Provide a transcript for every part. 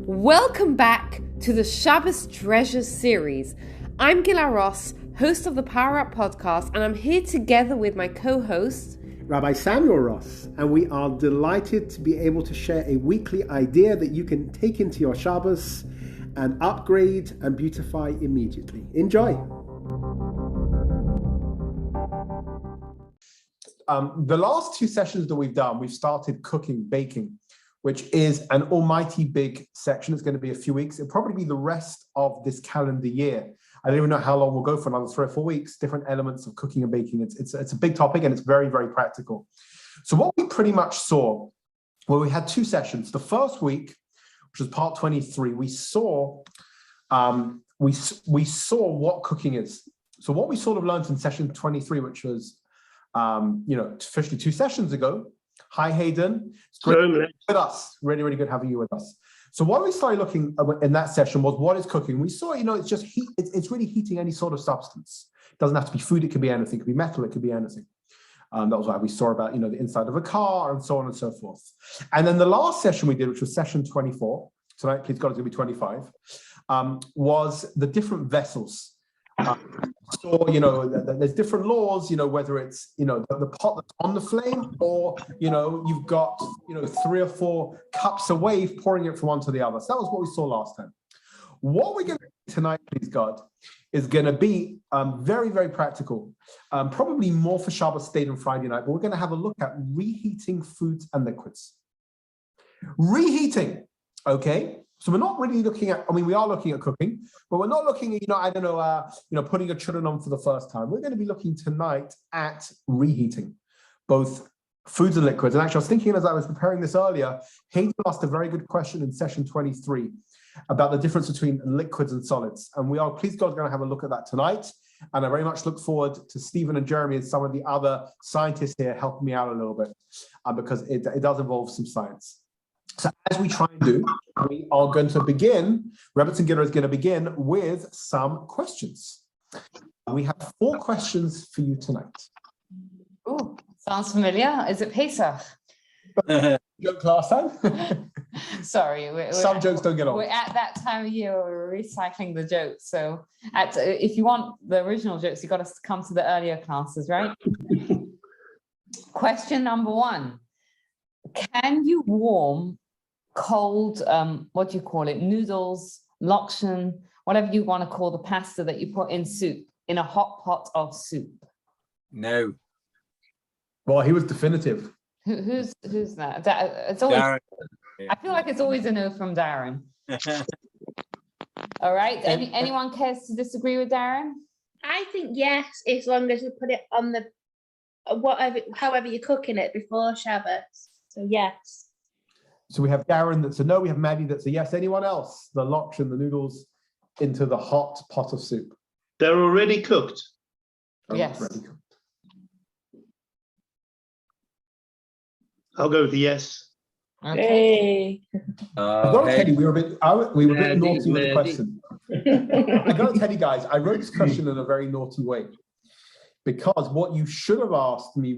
Welcome back to the Shabbos Treasures series. I'm Gila Ross, host of the Power Up podcast, and I'm here together with my co-host, Rabbi Samuel Ross, and we are delighted to be able to share a weekly idea that you can take into your Shabbos and upgrade and beautify immediately. Enjoy. The last two sessions that we've done, we've started cooking, baking, which is an almighty big section. It's going to be a few weeks. It'll probably be the rest of this calendar year. I don't even know how long we'll go for, another 3 or 4 weeks, different elements of cooking and baking. It's a big topic and it's very, very practical. So what we pretty much saw, well, we had two sessions. The first week, which was part 23, we saw what cooking is. So what we sort of learned in session 23, which was, officially 2 sessions ago. Hi, Hayden. It's great to be with us. Really, really good having you with us. So what we started looking in that session was what is cooking. We saw, it's just heat. It's really heating any sort of substance. It doesn't have to be food. It could be anything. It could be metal. It could be anything. That was why we saw about, the inside of a car and so on and so forth. And then the last session we did, which was session 24, tonight, please God, it's going to be 25, was the different vessels. So, there's different laws, whether it's, the pot that's on the flame or, you've got, 3 or 4 cups of wave pouring it from one to the other. So that was what we saw last time. What we're going to do tonight, please God, is going to be very, very practical, probably more for Shabbat day than Friday night, but we're going to have a look at reheating foods and liquids. Reheating, okay? So we're not really looking at, we are looking at cooking, but we're not looking at, putting a children on for the first time. We're going to be looking tonight at reheating, both foods and liquids. And actually, I was thinking as I was preparing this earlier, Hayden asked a very good question in session 23 about the difference between liquids and solids. And we are, please God, going to have a look at that tonight. And I very much look forward to Stephen and Jeremy and some of the other scientists here helping me out a little bit, because it does involve some science. So as we try and do, we are going to begin, Rebbetzin Gidder is going to begin with some questions. We have 4 questions for you tonight. Oh, sounds familiar. Is it Pesach? Joke last time? Sorry. Some jokes don't get on. We're at that time of year where we're recycling the jokes. So if you want the original jokes, you've got to come to the earlier classes, right? Question number 1. Can you warm cold, what do you call it, noodles, lokshen, whatever you want to call the pasta that you put in soup, in a hot pot of soup? No. Well, he was definitive. Who's that? It's always. Darren. I feel like it's always a no from Darren. All right. Anyone cares to disagree with Darren? I think yes, as long as you put it on the however you're cooking it before Shabbos. So yes. So we have Darren that's a no, we have Maddie that's a yes. Anyone else? The lox and the noodles into the hot pot of soup. They're already cooked. Yes. Already cooked. I'll go with the yes. Okay. I got to tell you, we were a bit naughty with the question. I got to tell you guys, I wrote this question in a very naughty way, because what you should have asked me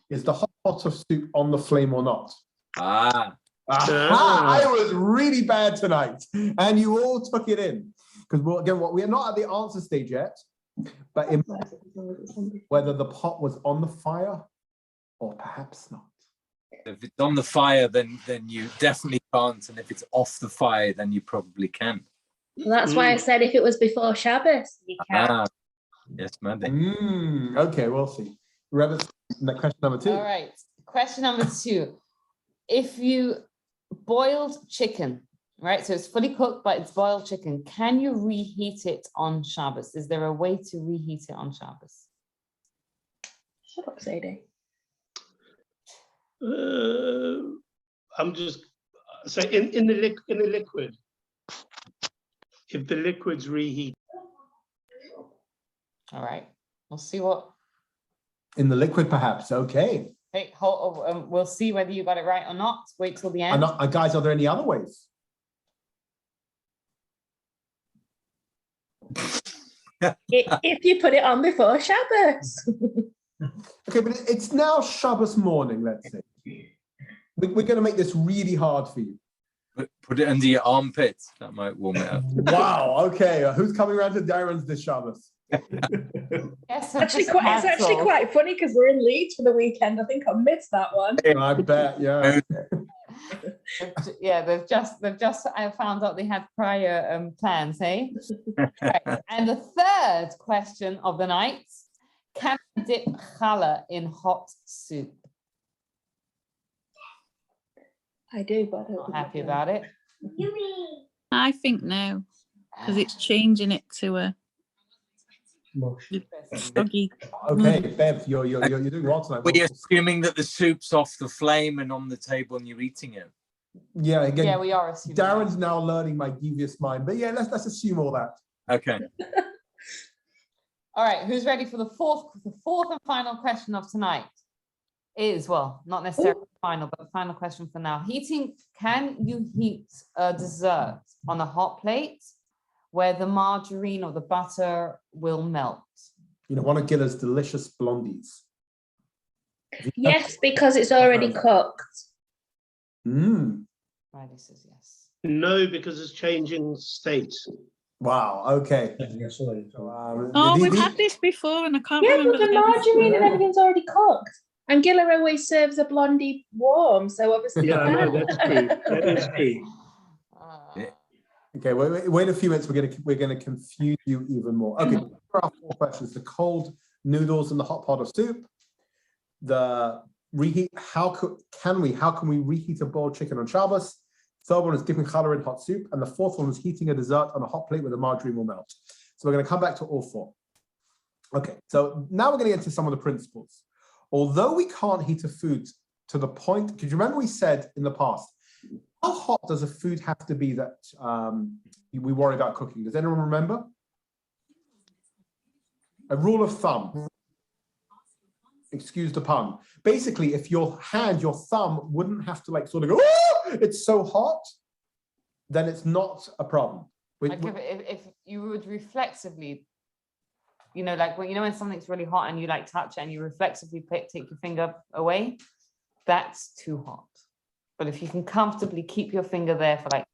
is the hot pot of soup on the flame or not? I was really bad tonight, and you all took it in, because we are not at the answer stage yet, but whether the pot was on the fire or perhaps not. If it's on the fire, then you definitely can't, and if it's off the fire, then you probably can. Well, that's why I said if it was before Shabbos, you can. Yes, Mandy. Okay, we'll see. Question number 2. All right. Question number 2. If you boiled chicken, right? So it's fully cooked, but it's boiled chicken. Can you reheat it on Shabbos? Is there a way to reheat it on Shabbos? Shut up, Sadie. I'm just saying in the liquid. If the liquid's reheat. All right. We'll see what. In the liquid, perhaps. Okay. Hey, we'll see whether you got it right or not. Wait till the end. Guys, are there any other ways? If you put it on before Shabbos. Okay, but it's now Shabbos morning, let's say. We're going to make this really hard for you. Put it under your armpits. That might warm it up. Wow. Okay. Who's coming around to Darren's this Shabbos? Yes, It's actually quite funny because we're in Leeds for the weekend. I think I missed that one. I bet. Yeah. Yeah, they've just I found out they had prior plans, eh? Right. And the third question of the night: can I dip challah in hot soup? I do, but I don't Not think happy I do. about it. I think no, because it's changing it to a soggy. Okay, Bev, you're doing well tonight. We're assuming that the soup's off the flame and on the table and you're eating it. Yeah, again, Yeah, we are assuming. Darren's now learning my devious mind, but yeah, let's assume all that. Okay. All right, who's ready for the fourth and final question of tonight? Is, well, not necessarily final, but the final question for now. Can you heat a dessert on a hot plate where the margarine or the butter will melt? You know, one of Gilla's delicious blondies. Yes, because it's already cooked. Mm. Riley says yes. No, because it's changing state. Wow. Okay. Oh, we've had this before, and I can't Yeah, remember but the margarine and everything's already cooked. And Gilla always serves a blondie warm, so obviously. Yeah, I know, that's true. That is true. Okay, wait a few minutes. We're gonna confuse you even more. Okay, here are our 4 questions: the cold noodles and the hot pot of soup, the reheat. How can we reheat a boiled chicken on Shabbos? Third one is dipping challah in hot soup, and the fourth one is heating a dessert on a hot plate where the margarine will melt. So we're going to come back to all 4. Okay, so now we're going to get into some of the principles. Although we can't heat a food to the point, because you remember we said in the past, how hot does a food have to be that we worry about cooking? Does anyone remember? A rule of thumb. Excuse the pun. Basically, if your thumb wouldn't have to like sort of go, oh, it's so hot, then it's not a problem. Like if you would reflexively, you know, like when something's really hot and you like touch it and you reflexively take your finger away, that's too hot. But if you can comfortably keep your finger there for like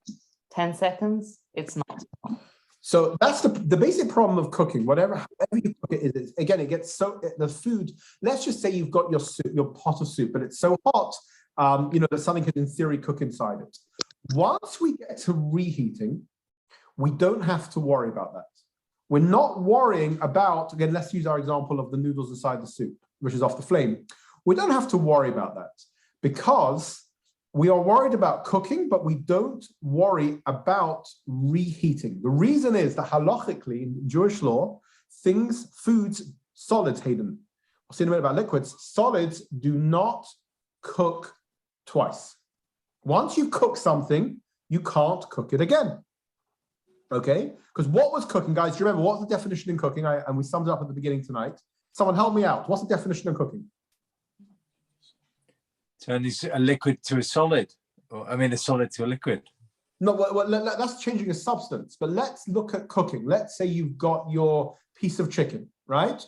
10 seconds, it's not too hot. So that's the basic problem of cooking. However you cook it is, again, it gets the food. Let's just say you've got your pot of soup, but it's so hot, that something can in theory cook inside it. Once we get to reheating, we don't have to worry about that. We're not worrying about, again, let's use our example of the noodles inside the soup, which is off the flame. We don't have to worry about that because we are worried about cooking, but we don't worry about reheating. The reason is that halachically in Jewish law, foods, solids, Hayden, I'll say in a minute about liquids, solids do not cook twice. Once you cook something, you can't cook it again. Okay? Because what was cooking, guys? Do you remember what's the definition in cooking? And we summed it up at the beginning tonight. Someone help me out. What's the definition of cooking? Turn a liquid to a solid, a solid to a liquid. No, that's changing a substance. But let's look at cooking. Let's say you've got your piece of chicken, right?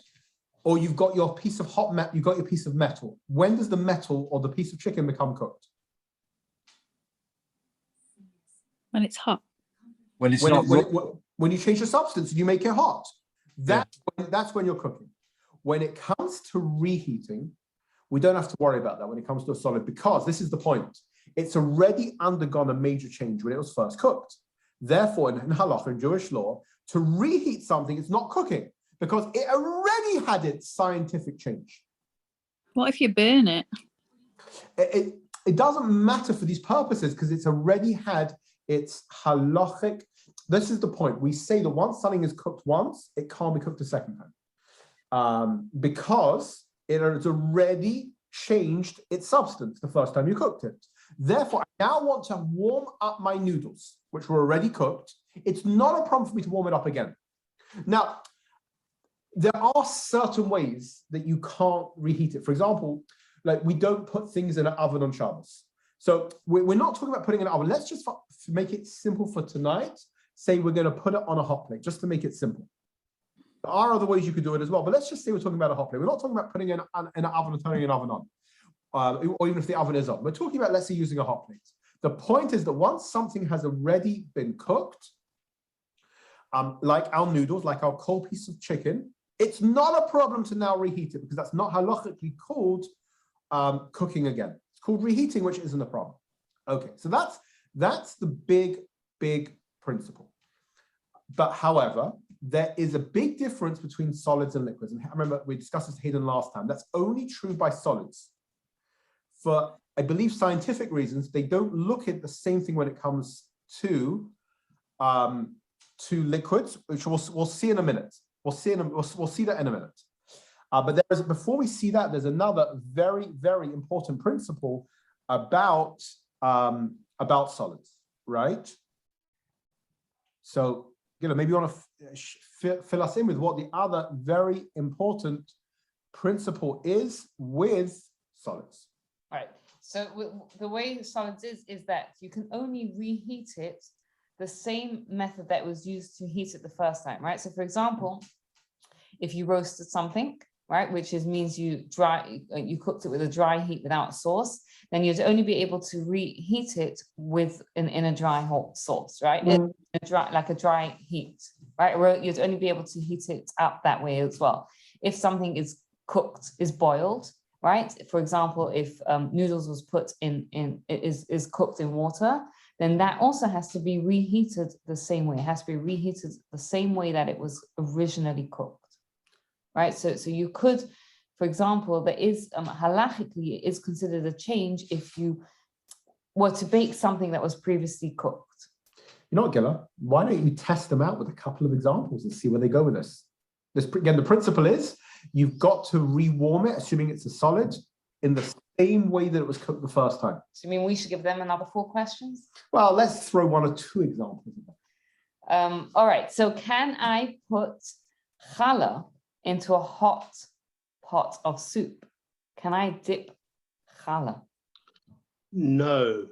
Or you've got your piece of you've got your piece of metal. When does the metal or the piece of chicken become cooked? When it's hot. When you change the substance and you make it hot. That's when you're cooking. When it comes to reheating, we don't have to worry about that when it comes to a solid, because this is the point. It's already undergone a major change when it was first cooked. Therefore, in halakha, in Jewish law, to reheat something, it's not cooking because it already had its scientific change. What if you burn it? It doesn't matter for these purposes because it's already had its halachik. This is the point. We say that once something is cooked once, it can't be cooked a second time because it has already changed its substance the first time you cooked it. Therefore, I now want to warm up my noodles, which were already cooked. It's not a problem for me to warm it up again. Now, there are certain ways that you can't reheat it. For example, like we don't put things in an oven on Shabbos. So we're not talking about putting it in an oven. Let's just make it simple for tonight. Say we're going to put it on a hot plate, just to make it simple. There are other ways you could do it as well, but let's just say we're talking about a hot plate. We're not talking about putting it in an oven and turning an oven on, or even if the oven is on. We're talking about, let's say, using a hot plate. The point is that once something has already been cooked, like our noodles, like our cold piece of chicken, it's not a problem to now reheat it because that's not halachically called cooking again. It's called reheating, which isn't a problem. Okay, so that's the big principle. But however, there is a big difference between solids and liquids. And I remember we discussed this hidden last time. That's only true by solids. For, I believe, scientific reasons, they don't look at the same thing when it comes to liquids, which we'll see in a minute. We'll see that in a minute. But before we see that, there's another very, very important principle about solids, right? So, maybe you want to fill us in with what the other very important principle is with solids. All right. So the way solids is that you can only reheat it the same method that was used to heat it the first time, right? So for example, if you roasted something, right, which means you cooked it with a dry heat without a sauce, then you'd only be able to reheat it in a dry hot sauce, right? Like a dry heat, right? Or you'd only be able to heat it up that way as well. If something is boiled, right? For example, if noodles was put is cooked in water, then that also has to be reheated the same way. It has to be reheated the same way that it was originally cooked, right? So you could, for example, there is halachically, it is considered a change if you were to bake something that was previously cooked. You know what, Gila? Why don't you test them out with a couple of examples and see where they go with this? Again, the principle is you've got to rewarm it, assuming it's a solid, in the same way that it was cooked the first time. So you mean we should give them another 4 questions? Well, let's throw 1 or 2 examples. All right. So can I put challah into a hot pot of soup? Can I dip challah? No,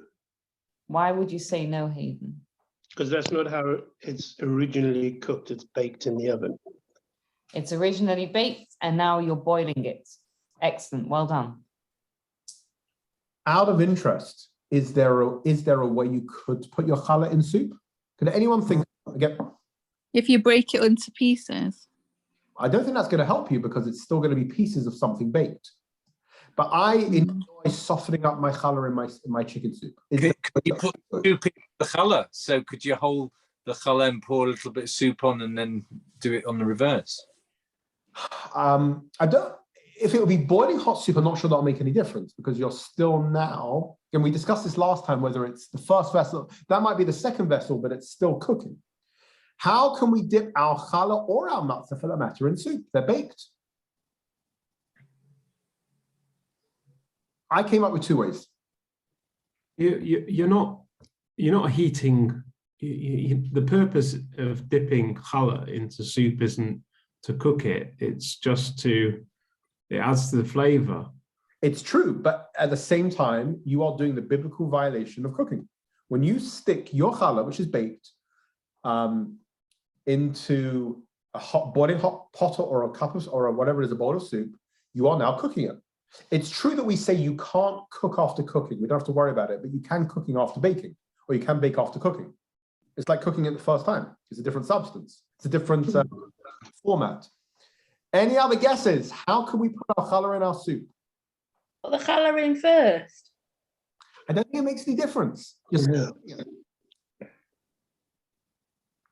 Why would you say no, Hayden? because that's not how it's originally cooked. It's baked in the oven. It's originally baked and now you're boiling it. Excellent. Well done. Out of interest, is there a way you could put your challah in soup? Could anyone think again? If you break it into pieces. I don't think that's going to help you because it's still going to be pieces of something baked. But I enjoy softening up my challah in my chicken soup. Could you put soup in the challah? So could you hold the challah and pour a little bit of soup on and then do it on the reverse? I don't. If it would be boiling hot soup, I'm not sure that'll make any difference because you're still now. And we discussed this last time, whether it's the first vessel, that might be the second vessel, but it's still cooking. How can we dip our challah or our matzah for that matter in soup? They're baked. I came up with 2 ways. You're not heating. The purpose of dipping challah into soup isn't to cook it. It's just it adds to the flavor. It's true, but at the same time, you are doing the biblical violation of cooking. When you stick your challah, which is baked, into a boiling hot pot or a cup of, or whatever it is, a bowl of soup, you are now cooking it. It's true that we say you can't cook after cooking. We don't have to worry about it, but you can cooking after baking, or you can bake after cooking. It's like cooking it the first time. It's a different substance. It's a different format. Any other guesses? How can we put our challah in our soup? Put the challah in first. I don't think it makes any difference.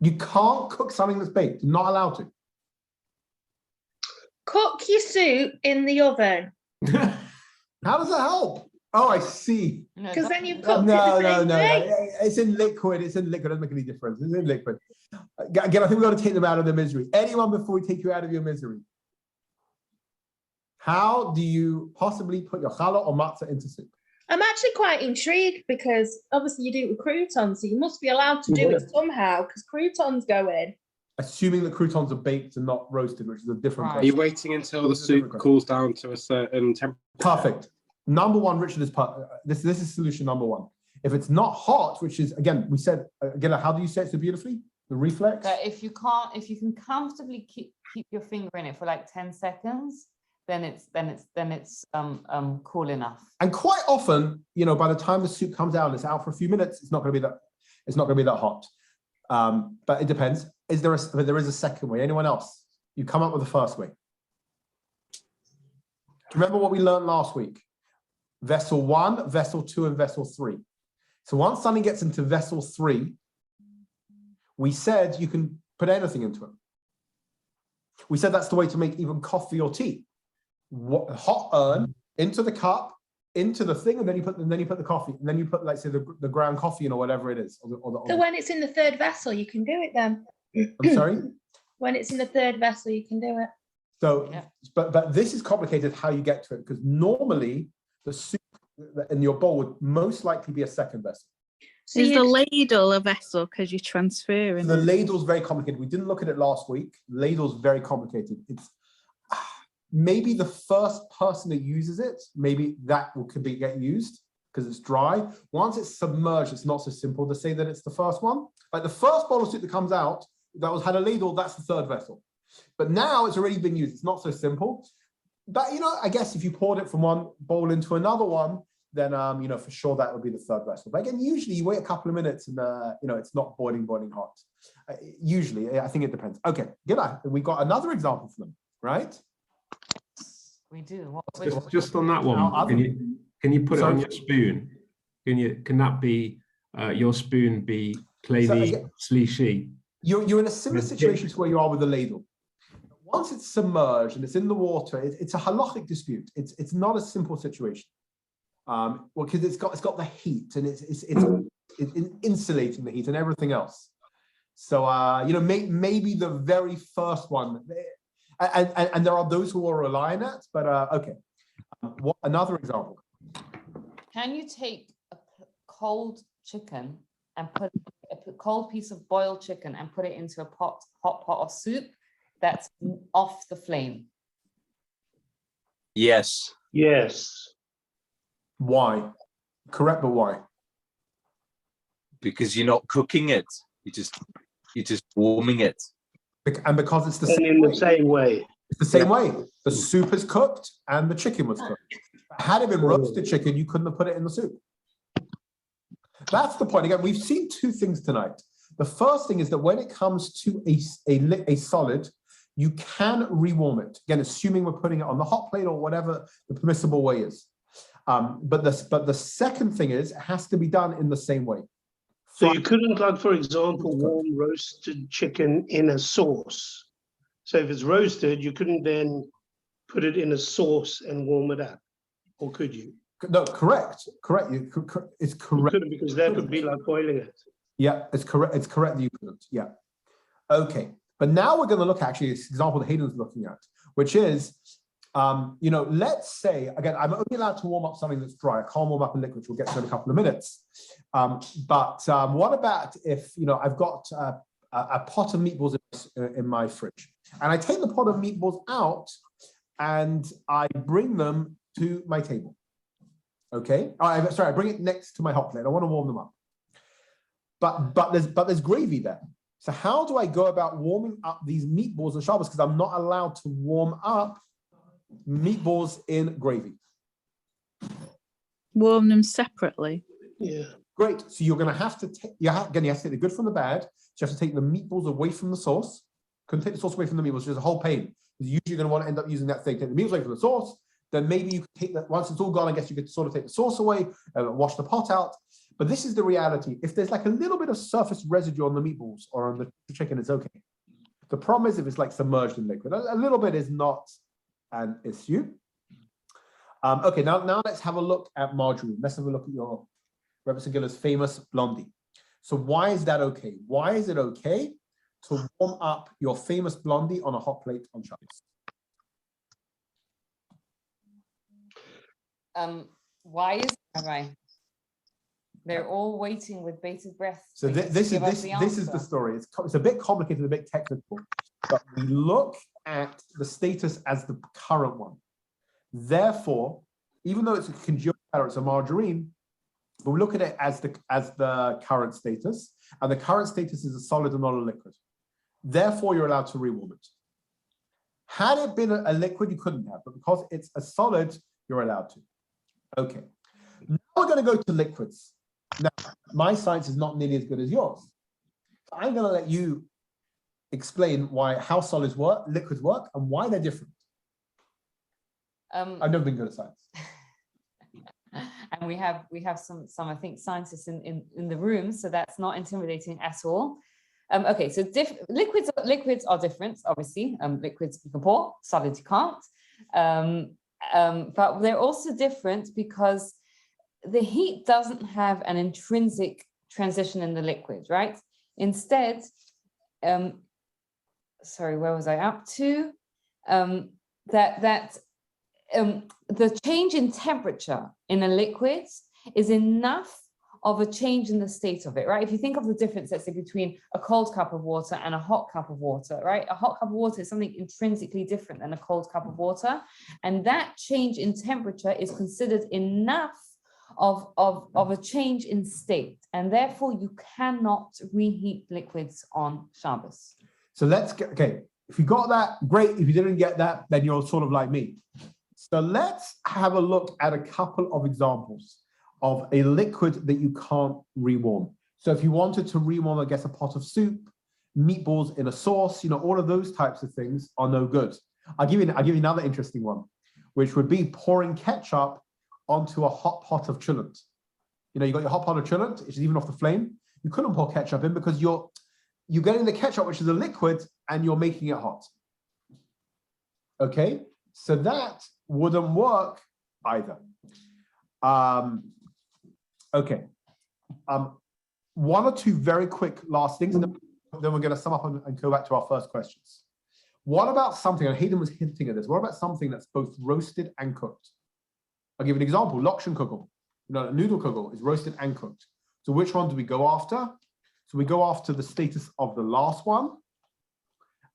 You can't cook something that's baked. You're not allowed to. Cook your soup in the oven. How does that help? Oh, I see. Because then you've cooked No. way. It's in liquid. It doesn't make any difference. It's in liquid. Again, I think we've got to take them out of their misery. Anyone before we take you out of your misery? How do you possibly put your challah or matzah into soup? I'm actually quite intrigued because obviously you do it with croutons, so you must be allowed to do it somehow because croutons go in. Assuming the croutons are baked and not roasted, which is a different Are question. you waiting until the soup cools down to a certain temperature? Perfect. Number 1, Richard, is this is solution number 1. If it's not hot, which is, again, we said, again, how do you say it so beautifully? The reflex? If you can comfortably keep your finger in it for like 10 seconds, then it's cool enough. And quite often, by the time the soup comes out and it's out for a few minutes, it's not going to be that hot. But it depends. There is a second way. Anyone else? You come up with the first way. Remember what we learned last week? Vessel 1, vessel 2, and vessel 3. So once something gets into vessel 3, we said you can put anything into it. We said that's the way to make even coffee or tea. Hot urn into the cup, into the thing, and then you put the coffee, and then you put, like, say, the ground coffee in, or whatever it is. So when it's in the third vessel, you can do it then. I'm sorry? When it's in the third vessel, you can do it. So, yeah. But this is complicated how you get to it, because normally the soup in your bowl would most likely be a second vessel. So is the ladle a vessel because you're transferring? The ladle's very complicated. We didn't look at it last week. Ladle's very complicated. It's maybe the first person that uses it, maybe that could get used because it's dry. Once it's submerged, it's not so simple to say that it's the first one. Like the first bowl of soup that comes out that had a ladle, that's the third vessel. But now it's already been used. It's not so simple. But, I guess if you poured it from one bowl into another one, then, for sure that would be the third vessel. But again, usually you wait a couple of minutes and, it's not boiling hot. Usually, I think it depends. Okay, good. We got another example for them, right? We do. Just on that one, can you put it on your spoon? Can that be your spoon be plainly slishy? You're in a similar situation to where you are with the ladle. Once it's submerged and it's in the water, it's a halachik dispute. It's not a simple situation. Because it's got the heat and it's insulating the heat and everything else. So maybe the very first one, and there are those who will rely on it. But okay, another example. Can you take a cold chicken and put a cold piece of boiled chicken and put it into a hot pot of soup that's off the flame? Yes. Yes. Why? Correct, but why? Because you're not cooking it. You're just warming it. And because it's the same way. It's the same way. The soup is cooked and the chicken was cooked. Had it been roasted chicken, you couldn't have put it in the soup. That's the point. Again, we've seen two things tonight. The first thing is that when it comes to a solid, you can rewarm it. Again, assuming we're putting it on the hot plate or whatever the permissible way is. But the second thing is it has to be done in the same way. So you couldn't, like, for example, warm roasted chicken in a sauce. So if it's roasted, you couldn't then put it in a sauce and warm it up, or could you? No, correct. It's correct. You couldn't, because that would be like boiling it. Yeah, it's correct. It's correct that you couldn't. Yeah. Okay. But now we're going to look actually at this example that Hayden's looking at, which is, let's say, again, I'm only allowed to warm up something that's dry. I can't warm up a liquid, which we'll get to in a couple of minutes. But what about if, I've got a pot of meatballs in my fridge, and I take the pot of meatballs out and I bring them to my table. Okay. I bring it next to my hot plate. I want to warm them up. But there's gravy there. So how do I go about warming up these meatballs on shabbos? Because I'm not allowed to warm up meatballs in gravy. Warm them separately. Yeah. Great. So you're going to have to take, you have to take the good from the bad. So you have to take the meatballs away from the sauce. Couldn't take the sauce away from the meatballs, which is a whole pain. You're usually going to want to end up using that thing. Take the meatballs away from the sauce. Then maybe you could take that, once it's all gone, I guess you could sort of take the sauce away and wash the pot out. But this is the reality. If there's like a little bit of surface residue on the meatballs or on the chicken, it's okay. The problem is if it's like submerged in liquid. A little bit is not an issue. Okay, now let's have a look at margarine. Let's have a look at your Rebbe Singular's famous blondie. So why is that okay? Why is it okay to warm up your famous blondie on a hot plate on Shabbos? Why is that right? They're all waiting with bated breath. So this is the story. It's a bit complicated, a bit technical, but we look at the status as the current one. Therefore, even though it's a congealed batter, it's a margarine, but we look at it as the current status, and the current status is a solid and not a liquid. Therefore, you're allowed to rewarm it. Had it been a liquid, you couldn't have, but because it's a solid, you're allowed to. Okay. Now we're going to go to liquids. Now, my science is not nearly as good as yours. So I'm going to let you explain how solids work, liquids work, and why they're different. I've never been good at science. And we have some I think scientists in the room, so that's not intimidating at all. Okay, so liquids are different, obviously. Liquids you can pour, solids you can't. But they're also different because the heat doesn't have an intrinsic transition in the liquid, right? Instead, sorry, where was I up to? The change in temperature in a liquid is enough of a change in the state of it, right? If you think of the difference, let's say, between a cold cup of water and a hot cup of water, right? A hot cup of water is something intrinsically different than a cold cup of water. And that change in temperature is considered enough of a change in state. And therefore, you cannot reheat liquids on Shabbos. So let's get, okay, if you got that, great. If you didn't get that, then you're sort of like me. So let's have a look at a couple of examples of a liquid that you can't rewarm. So if you wanted to rewarm, I guess, a pot of soup, meatballs in a sauce, all of those types of things are no good. I'll give you another interesting one, which would be pouring ketchup onto a hot pot of challah. You got your hot pot of challah, which is even off the flame. You couldn't pour ketchup in because you're getting the ketchup, which is a liquid, and you're making it hot. Okay, so that wouldn't work either. Okay, one or two very quick last things, and then we're going to sum up and go back to our first questions. What about something, and Hayden was hinting at this, what about something that's both roasted and cooked? I'll give you an example, Lokshen kugel. A noodle kugel is roasted and cooked. So which one do we go after? So we go after the status of the last one.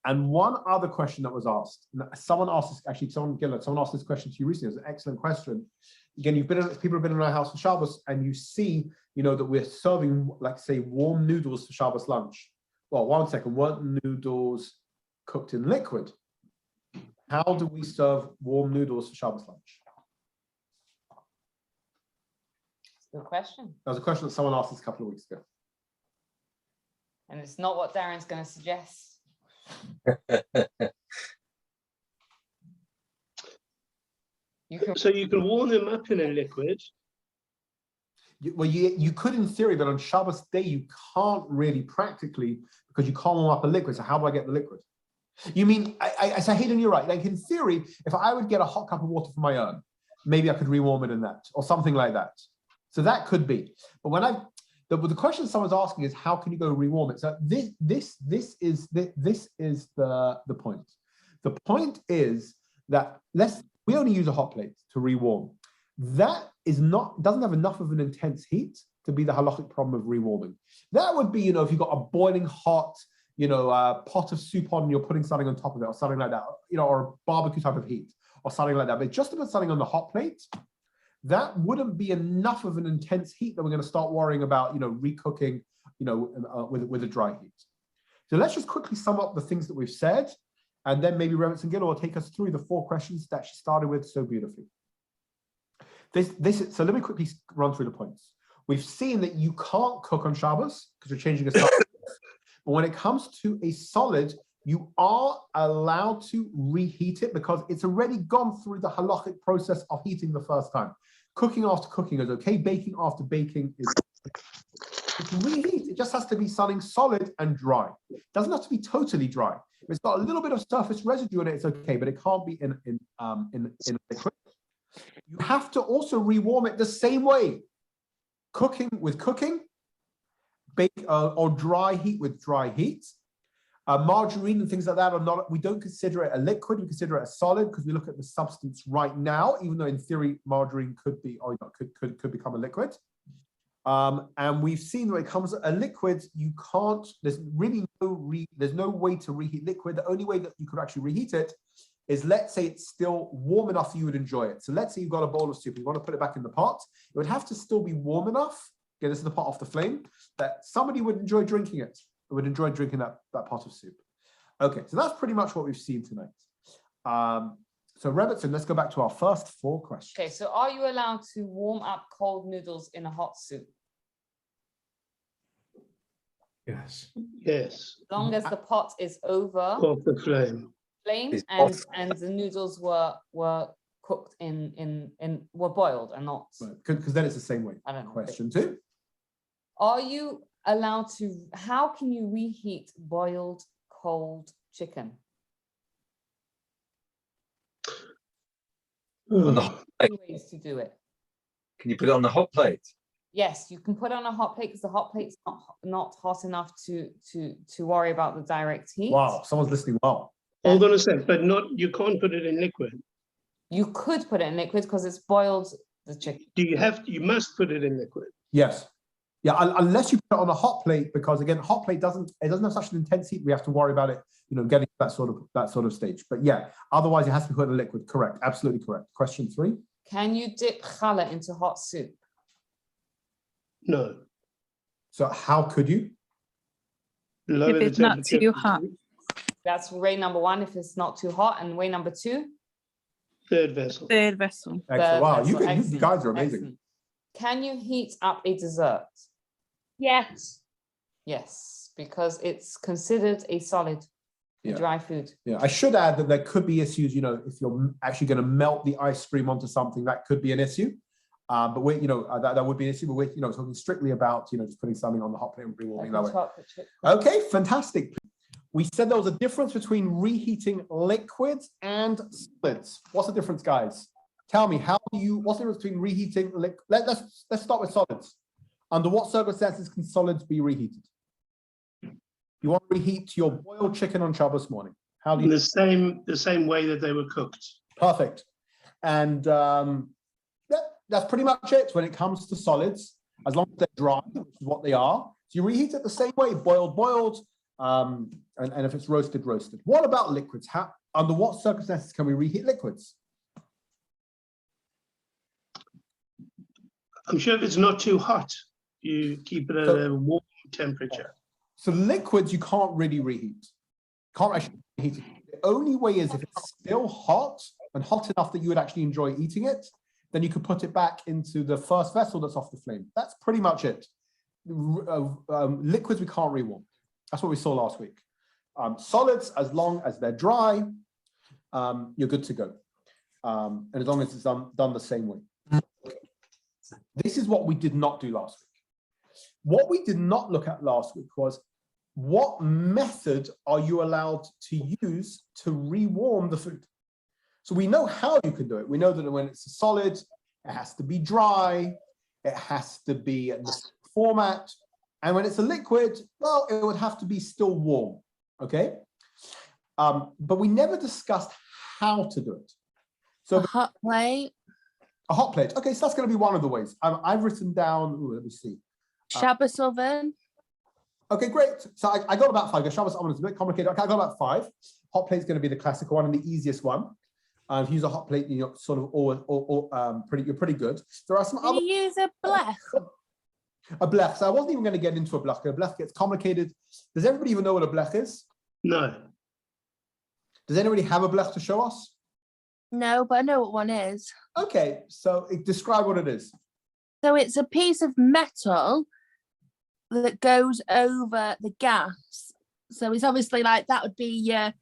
And one other question that was asked, someone asked this, actually, someone asked this question to you recently. It was an excellent question. Again, people have been in our house for Shabbos, and you see, that we're serving, like, say, warm noodles for Shabbos lunch. Well, one second, weren't noodles cooked in liquid? How do we serve warm noodles for Shabbos lunch? Good question. That was a question that someone asked us a couple of weeks ago. And it's not what Darren's going to suggest. So you can warm them up in a liquid. Well, you could in theory, but on Shabbos day you can't really practically, because you can't warm up a liquid. So how do I get the liquid? You mean, I say, Hayden, you're right. Like in theory, if I would get a hot cup of water from my urn, maybe I could rewarm it in that or something like that. So that could be. But the question someone's asking is, how can you go rewarm it? So this is the point. The point is that we only use a hot plate to rewarm. That doesn't have enough of an intense heat to be the halachik problem of rewarming. That would be, if you've got a boiling hot, pot of soup on and you're putting something on top of it or something like that, or a barbecue type of heat or something like that. But just to put something on the hot plate, that wouldn't be enough of an intense heat that we're going to start worrying about, recooking, with a dry heat. So let's just quickly sum up the things that we've said, and then maybe Reverend Singil will take us through the 4 questions that she started with so beautifully. So let me quickly run through the points. We've seen that you can't cook on Shabbos because we're changing a solid. But when it comes to a solid, you are allowed to reheat it because it's already gone through the halachik process of heating the first time. Cooking after cooking is okay. Baking after baking is you can reheat. It just has to be something solid and dry. It doesn't have to be totally dry. If it's got a little bit of surface residue in it, it's okay, but it can't be in liquid. You have to also rewarm it the same way. Cooking with cooking, bake or dry heat with dry heat. Margarine and things like that we don't consider it a liquid, we consider it a solid because we look at the substance right now, even though in theory margarine could be, or could become a liquid. And we've seen when it comes to a liquid, you can't, there's no way to reheat liquid. The only way that you could actually reheat it is, let's say it's still warm enough you would enjoy it. So let's say you've got a bowl of soup, you want to put it back in the pot, it would have to still be warm enough, get this in the pot off the flame, that somebody would enjoy drinking it. Would enjoy drinking that pot of soup. Okay, so that's pretty much what we've seen tonight. So Robertson, let's go back to our first 4 questions. Okay, so are you allowed to warm up cold noodles in a hot soup? Yes. Yes. As long as the pot is over Off the flame. flame It's and the noodles were cooked were boiled and not. Because then it's the same way. I don't know. Question 2. Are you allowed to? How can you reheat boiled cold chicken? On the hot plate. 2 ways to do it. Can you put it on the hot plate? Yes, you can put it on a hot plate because the hot plate's not hot enough to worry about the direct heat. Wow, someone's listening well. Hold on a sec, but you can't put it in liquid. You could put it in liquid because it's boiled the chicken. You must put it in liquid. Yes. Yeah, unless you put it on a hot plate, because again, hot plate doesn't have such an intense heat. We have to worry about it, getting to that sort of stage. But yeah, otherwise it has to be put in liquid. Correct. Absolutely correct. Question 3. Can you dip challah into hot soup? No. So how could you? Lower If the it's not temperature. too hot. That's way number 1 if it's not too hot, and way number 2. Third vessel. Third vessel. Excellent. Wow, you Excellent, guys are amazing. excellent. Can you heat up a dessert? Yes. Yes, because it's considered a solid, a Yeah. dry food. Yeah, I should add that there could be issues, if you're actually going to melt the ice cream onto something, that could be an issue. But we, that would be an issue. But we're, talking strictly about, just putting something on the hot plate and rewarming that way. Chocolate chip. Okay, fantastic. We said there was a difference between reheating liquids and solids. What's the difference, guys? Tell me, what's the difference between reheating let's start with solids. Under what circumstances can solids be reheated? You want to reheat your boiled chicken on Shabbos morning. How do you? The same way that they were cooked. Perfect. And that's pretty much it when it comes to solids, as long as they're dry, which is what they are. So you reheat it the same way, boiled, and if it's roasted. What about liquids? Under what circumstances can we reheat liquids? I'm sure if it's not too hot, you keep it at a warm temperature. So liquids you can't really reheat. Can't actually reheat it. The only way is if it's still hot and hot enough that you would actually enjoy eating it, then you could put it back into the first vessel that's off the flame. That's pretty much it. Liquids we can't rewarm. That's what we saw last week. Solids, as long as they're dry, you're good to go. And as long as it's done the same way. This is what we did not do last week. What we did not look at last week was what method are you allowed to use to rewarm the food? So we know how you can do it. We know that when it's a solid, it has to be dry, it has to be in the format, and when it's a liquid, well, it would have to be still warm, okay? But we never discussed how to do it. So A hot plate. a hot plate. Okay, so that's going to be one of the ways. I've written down, let me see. Shabbos oven. Okay, great. So I got about 5. Shabbos oven is a bit complicated. Okay, I got about 5. Hot plate is going to be the classical one and the easiest one. If you use a hot plate, you're sort of you're pretty good. There are some Can other. you use a blech? A blech. So I wasn't even going to get into a blech. A blech gets complicated. Does everybody even know what a blech is? No. Does anybody have a blech to show us? No, but I know what one is. Okay, so describe what it is. So it's a piece of metal that goes over the gas. So it's obviously like that would be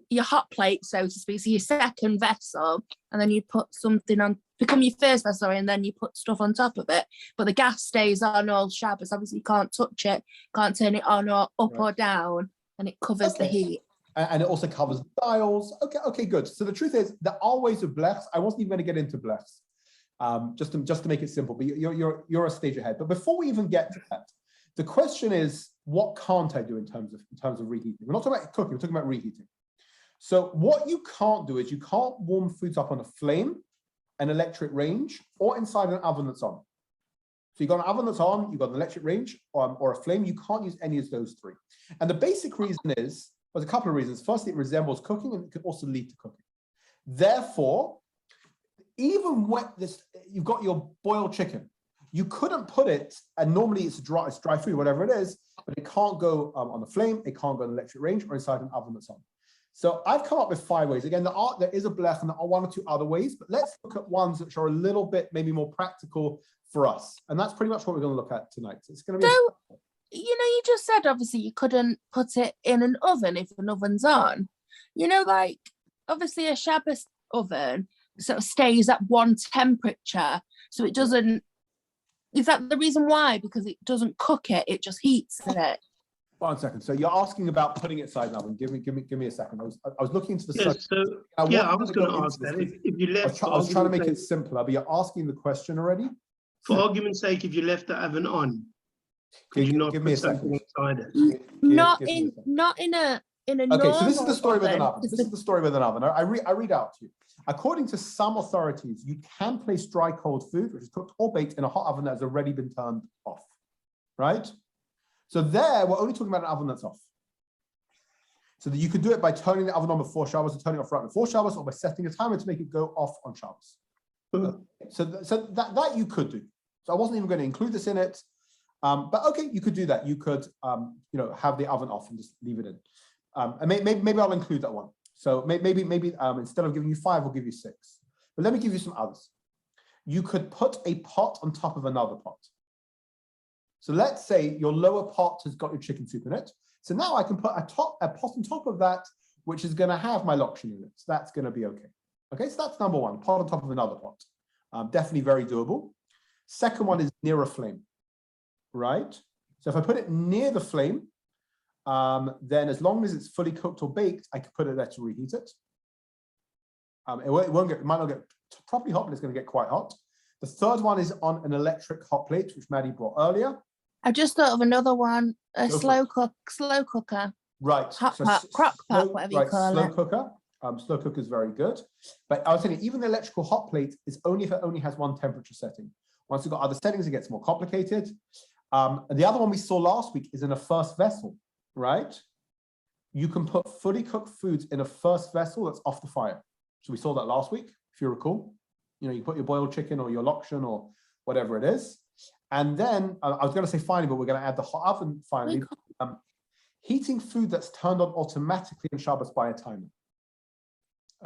your hot plate, so to speak, so your second vessel, and then you put something on, become your first vessel, and then you put stuff on top of it. But the gas stays on all Shabbos. Obviously, you can't touch it, can't turn it on or up or down, and it covers the heat. And it also covers dials. Okay, good. So the truth is, there are ways of blechs. I wasn't even going to get into blechs, just to make it simple. But you're a stage ahead. But before we even get to that, the question is, what can't I do in terms of reheating? We're not talking about cooking. We're talking about reheating. So what you can't do is you can't warm foods up on a flame, an electric range, or inside an oven that's on. So you've got an oven that's on, you've got an electric range, or a flame. You can't use any of those 3. And the basic reason is, there's a couple of reasons. Firstly, it resembles cooking, and it could also lead to cooking. Therefore, even when you've got your boiled chicken, you couldn't put it, and normally it's dry food, whatever it is, but it can't go on the flame, it can't go on the electric range, or inside an oven that's on. So I've come up with 5 ways. Again, there is a blech and there are 1 or 2 other ways, but let's look at ones which are a little bit maybe more practical for us. And that's pretty much what we're going to look at tonight. So it's going to be you just said obviously you couldn't put it in an oven if an oven's on. Like obviously a shabbos oven sort of stays at one temperature, so it doesn't. Is that the reason why? Because it doesn't cook it; it just heats it. 1 second. So you're asking about putting it inside an oven. Give me a second. I was looking into the. I was going to ask that if you left. I was trying to make it simpler, but you're asking the question already. For argument's sake, if you left the oven on, could you not give me a put second. something inside it? Not in a. Okay, so this is the story with an oven. This is the story with an oven. I read out to you. According to some authorities, you can place dry cold food, which is cooked or baked, in a hot oven that has already been turned off, right? So there, we're only talking about an oven that's off. So that you could do it by turning the oven on before Shabbos or turning it off right before Shabbos, or by setting a timer to make it go off on Shabbos. So that you could do. So I wasn't even going to include this in it, but okay, you could do that. You could, have the oven off and just leave it in. And maybe I'll include that one. So maybe instead of giving you 5, I'll give you 6. But let me give you some others. You could put a pot on top of another pot. So let's say your lower pot has got your chicken soup in it. So now I can put a pot on top of that, which is going to have my lokshen in it. So that's going to be okay. Okay, so that's number 1, pot on top of another pot. Definitely very doable. Second one is near a flame, right? So if I put it near the flame, then as long as it's fully cooked or baked, I can put it there to reheat it. It might not get properly hot, but it's going to get quite hot. The third one is on an electric hot plate, which Maddie brought earlier. I just thought of another one, a slow cooker. Right. Hot pot, crock pot, whatever you call slow it. Cooker. Slow cooker is very good. But I was saying, even the electrical hot plate is only if it only has 1 temperature setting. Once you've got other settings, it gets more complicated. The other one we saw last week is in a first vessel, right? You can put fully cooked foods in a first vessel that's off the fire. So we saw that last week, if you recall. You put your boiled chicken or your lokshen or whatever it is. And then, I was going to say finally, but we're going to add the hot oven finally. Heating food that's turned on automatically in Shabbos by a timer.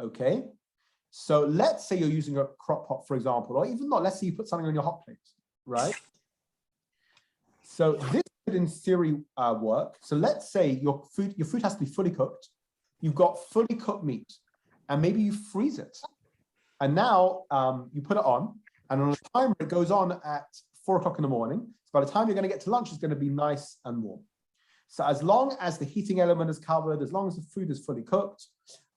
Okay, so let's say you're using a crock pot, for example, or even not, let's say you put something on your hot plate, right? So this could in theory work. So let's say your food has to be fully cooked. You've got fully cooked meat, and maybe you freeze it. And now you put it on, and on a timer, it goes on at 4 o'clock in the morning. So by the time you're going to get to lunch, it's going to be nice and warm. So as long as the heating element is covered, as long as the food is fully cooked,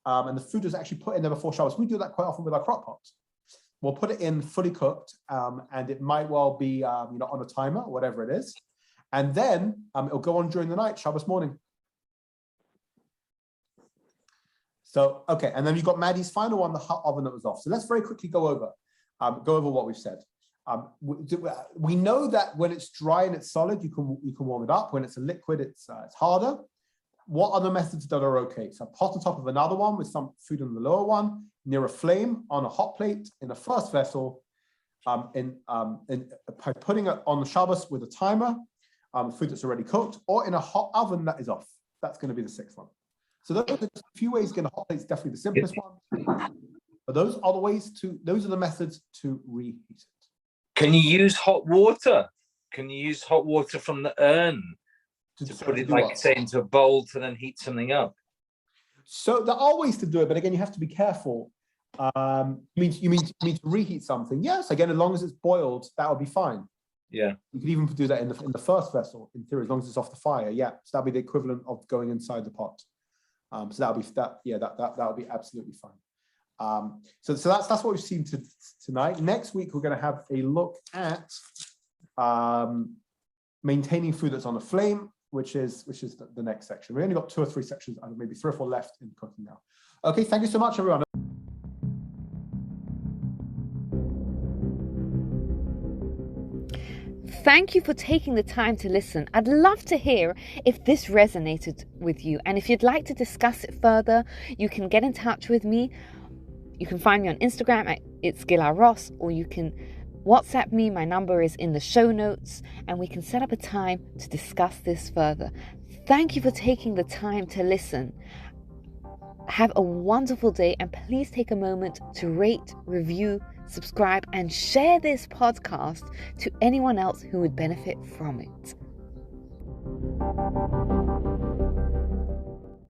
and the food is actually put in there before Shabbos. We do that quite often with our crock pot. We'll put it in fully cooked, and it might well be on a timer, whatever it is. And then it'll go on during the night, Shabbos morning. So, okay, and then you've got Maddie's final one, the hot oven that was off. So let's very quickly go over what we've said. We know that when it's dry and it's solid, you can warm it up. When it's a liquid, it's harder. What other methods that are okay? So pot on top of another one with some food in the lower one, near a flame, on a hot plate, in a first vessel, by putting it on the Shabbos with a timer, food that's already cooked, or in a hot oven that is off. That's going to be the 6th one. So those are just a few ways. Again, a hot plate is definitely the simplest one. But those are the methods to reheat it. Can you use hot water? Can you use hot water from the urn to put it, like say, into a bowl to then heat something up? So there are ways to do it, but again, you have to be careful. You mean to reheat something? Yes, again, as long as it's boiled, that will be fine. Yeah. You could even do that in the first vessel, in theory, as long as it's off the fire. Yeah, so that'll be the equivalent of going inside the pot. So that'll be absolutely fine. So that's what we've seen tonight. Next week, we're going to have a look at maintaining food that's on a flame, which is the next section. We only got 2 or 3 sections, maybe 3 or 4 left in cooking now. Okay, thank you so much, everyone. Thank you for taking the time to listen. I'd love to hear if this resonated with you. And if you'd like to discuss it further, you can get in touch with me. You can find me on Instagram at It's Gila Ross, or you can WhatsApp me. My number is in the show notes, and we can set up a time to discuss this further. Thank you for taking the time to listen. Have a wonderful day, and please take a moment to rate, review, subscribe, and share this podcast to anyone else who would benefit from it.